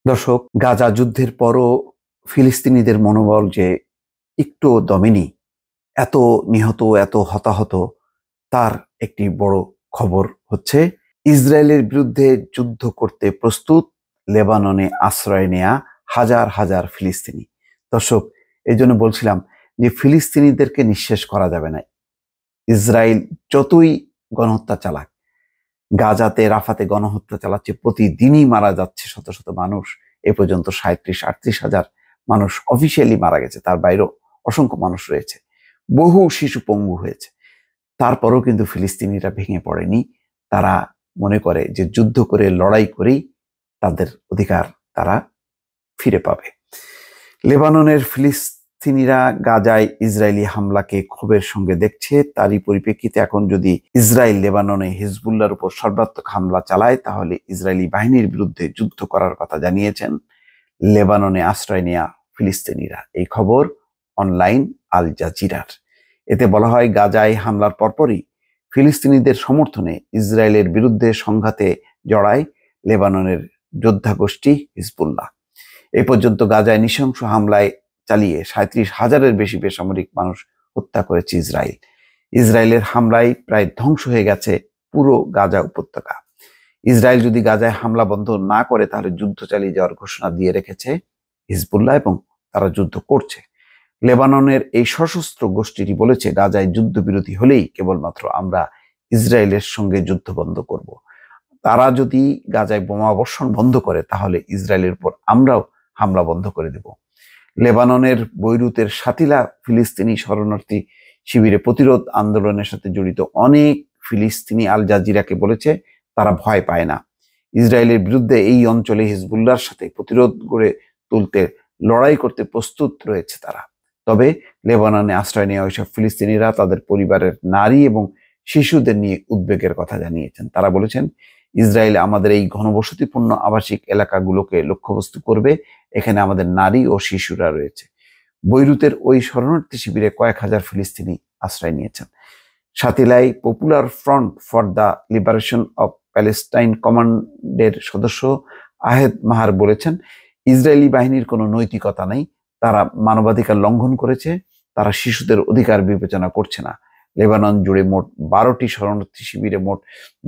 দর্শক, গাজা যুদ্ধের পরও ফিলিস্তিনিদের মনোবল যে একটুও দমেনি, এত নিহত, এত হতাহত, তার একটি বড় খবর হচ্ছে ইসরায়েলের বিরুদ্ধে যুদ্ধ করতে প্রস্তুত লেবাননে আশ্রয় নেয়া হাজার হাজার ফিলিস্তিনি। দর্শক, এই জন্য বলছিলাম যে ফিলিস্তিনিদেরকে নিঃশেষ করা যাবে না। ইসরায়েল যতই গণহত্যা চালাক, গাজাতে রাফাতে গণহত্যা চালাচ্ছে, প্রতিদিনই মারা যাচ্ছে শত শত মানুষ। এ পর্যন্ত 37-38 হাজার মানুষ অফিসিয়ালি মারা গেছে, তার বাইরেও অসংখ্য মানুষ রয়েছে, বহু শিশু পঙ্গু হয়েছে। তারপরেও কিন্তু ফিলিস্তিনিরা ভেঙে পড়েনি। তারা মনে করে যে যুদ্ধ করে, লড়াই করেই তাদের অধিকার তারা ফিরে পাবে। লেবাননের ফিলিস্তিনিরা গাজায় ইসরায়েলি হামলাকে ক্ষোভের সঙ্গে দেখছে। তারই পরিপ্রেক্ষিতে এখন যদি ইসরায়েল লেবাননে হিজবুল্লাহর উপর সর্বাত্মক হামলা চালায়, তাহলে ইসরায়েলি বাহিনীর বিরুদ্ধে যুদ্ধ করার কথা জানিয়েছেন লেবাননে আশ্রয় নেয়া ফিলিস্তিনিরা। এই খবর অনলাইন আল জাজিরার। এতে বলা হয়, গাজায় হামলার পরপরই ফিলিস্তিনিদের সমর্থনে ইসরায়েলের বিরুদ্ধে সংঘাতে জড়ায় লেবাননের যোদ্ধা গোষ্ঠী হিজবুল্লাহ। এই পর্যন্ত গাজায় নৃশংস হামলায় চালিয়ে 37,000-এর বেশি বেসামরিক মানুষ হত্যা করেছে ইসরায়েল। ইসরায়েলের হামলায় প্রায় ধ্বংস হয়ে গেছে পুরো গাজা উপত্যকা। ইসরায়েল যদি গাজায় হামলা বন্ধ না করে, তাহলে যুদ্ধ চালিয়ে যাওয়ার ঘোষণা দিয়ে রেখেছে হিজবুল্লাহ, এবং তারা যুদ্ধ করছে। লেবাননের এই সশস্ত্র গোষ্ঠীটি বলেছে, গাজায় যুদ্ধবিরতি হলেই কেবলমাত্র আমরা ইসরায়েলের সঙ্গে যুদ্ধ বন্ধ করব। তারা যদি গাজায় বোমাবর্ষণ বন্ধ করে, তাহলে ইসরায়েলের উপর আমরাও হামলা বন্ধ করে দেব। লেবাননের বৈরুতের সাতিলা ফিলিস্তিনি শরণার্থী শিবিরে প্রতিরোধ আন্দোলনের সাথে জড়িত অনেক ফিলিস্তিনি আল জাজিরাকে বলেছে, তারা ভয় পায় না। ইসরায়েলের বিরুদ্ধে এই অঞ্চলে হিজবুল্লাহর সাথে প্রতিরোধ গড়ে তুলতে, লড়াই করতে প্রস্তুত রয়েছে তারা। তবে লেবাননে আশ্রয় নেওয়া ওইসব ফিলিস্তিনিরা তাদের পরিবারের নারী এবং শিশুদের নিয়ে উদ্বেগের কথা জানিয়েছেন। তারা বলেছেন, ইসরায়েল আমাদের এই ঘনবসতিপূর্ণ আবাসিক এলাকাগুলোকে লক্ষ্যবস্তু করবে। এখানে আমাদের নারী ও শিশুরা রয়েছে। বৈরুতের ওই শরণার্থী শিবিরে কয়েক হাজার ফিলিস্তিনি আশ্রয় নিয়েছেন। সাতিলাই popular front for the liberation of Palestine কমান্ডের সদস্য আহেদ মাহার বলেছেন, ইসরায়েলি বাহিনীর কোনো নৈতিকতা নেই, তারা মানবাধিকার লঙ্ঘন করেছে, তারা শিশুদের অধিকার বিবেচনা করছে না। লেবানন জুড়ে মোট 12টি শরণার্থী শিবিরে মোট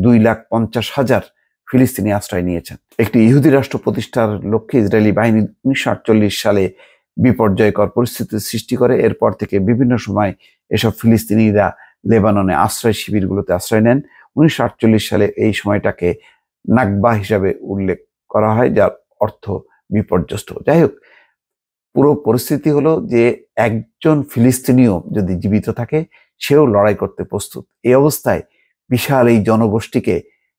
2,50,000 ফিলিস্তিনি আশ্রয় নিয়েছেন। একটি ইহুদি রাষ্ট্র প্রতিষ্ঠার লক্ষ্যে ইসরায়েলি বাহিনী 1948 সালে বিপর্যয়কর পরিস্থিতি সৃষ্টি করে। এরপর থেকে বিভিন্ন সময় এসব ফিলিস্তিনিরা লেবাননে আশ্রয় শিবিরগুলোতে আশ্রয় নেন। 1948 সালে এই সময়টাকে নাকবা হিসাবে উল্লেখ করা হয়, যার অর্থ বিপর্যস্ত। যাই হোক, পুরো পরিস্থিতি হলো যে একজন ফিলিস্তিনিও যদি জীবিত থাকে, সেও লড়াই করতে প্রস্তুত। এই অবস্থায় বিশাল এই জনগোষ্ঠীকে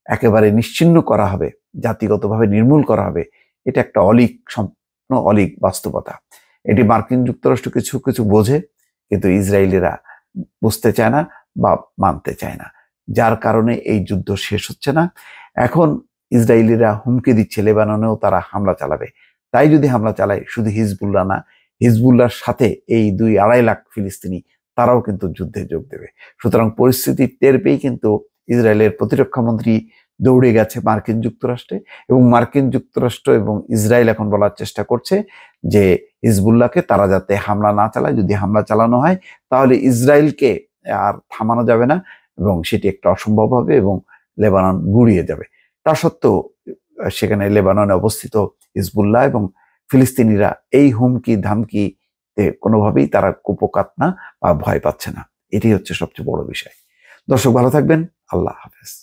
একেবারে নিশ্চিহ্ন করা হবে, জাতিগতভাবে নির্মূল করা হবে, এটা একটা অলীক স্বপ্ন, অলীক বাস্তবতা। এটি মার্কিন যুক্তরাষ্ট্র কিছু কিছু বোঝে, কিন্তু ইসরায়েলিরা বুঝতে চায় না বা মানতে চায় না, যার কারণে এই যুদ্ধ শেষ হচ্ছে না। এখন ইসরায়েলিরা হুমকি দিচ্ছে লেবাননেও তারা হামলা চালাবে। তাই যদি হামলা চালায়, শুধু হিজবুল্লাহ না, হিজবুল্লাহর সাথে এই 2-2.5 লাখ ফিলিস্তিনি তারাও কিন্তু যুদ্ধে যোগ দেবে। সুতরাং পরিস্থিতি টের পেয়েই কিন্তু ইসরায়েলের প্রতিরক্ষা মন্ত্রী দৌড়ে গেছে মার্কিন যুক্তরাষ্ট্রে, এবং মার্কিন যুক্তরাষ্ট্র এবং ইসরায়েল এখন বলার চেষ্টা করছে যে হিজবুল্লাহকে তারা যাতে হামলা না চালায়। যদি হামলা চালানো হয়, তাহলে ইসরায়েলকে আর থামানো যাবে না, এবং সেটি একটা অসম্ভব হবে এবং লেবানন গুড়িয়ে যাবে। তা সত্ত্বেও সেখানে লেবাননে অবস্থিত হিজবুল্লাহ এবং ফিলিস্তিনিরা এই হুমকি ধামকিতে কোনোভাবেই তারা কুপোকাত না বা ভয় পাচ্ছে না। এটি হচ্ছে সবচেয়ে বড় বিষয়। দর্শক, ভালো থাকবেন। আল্লাহ হাফেজ।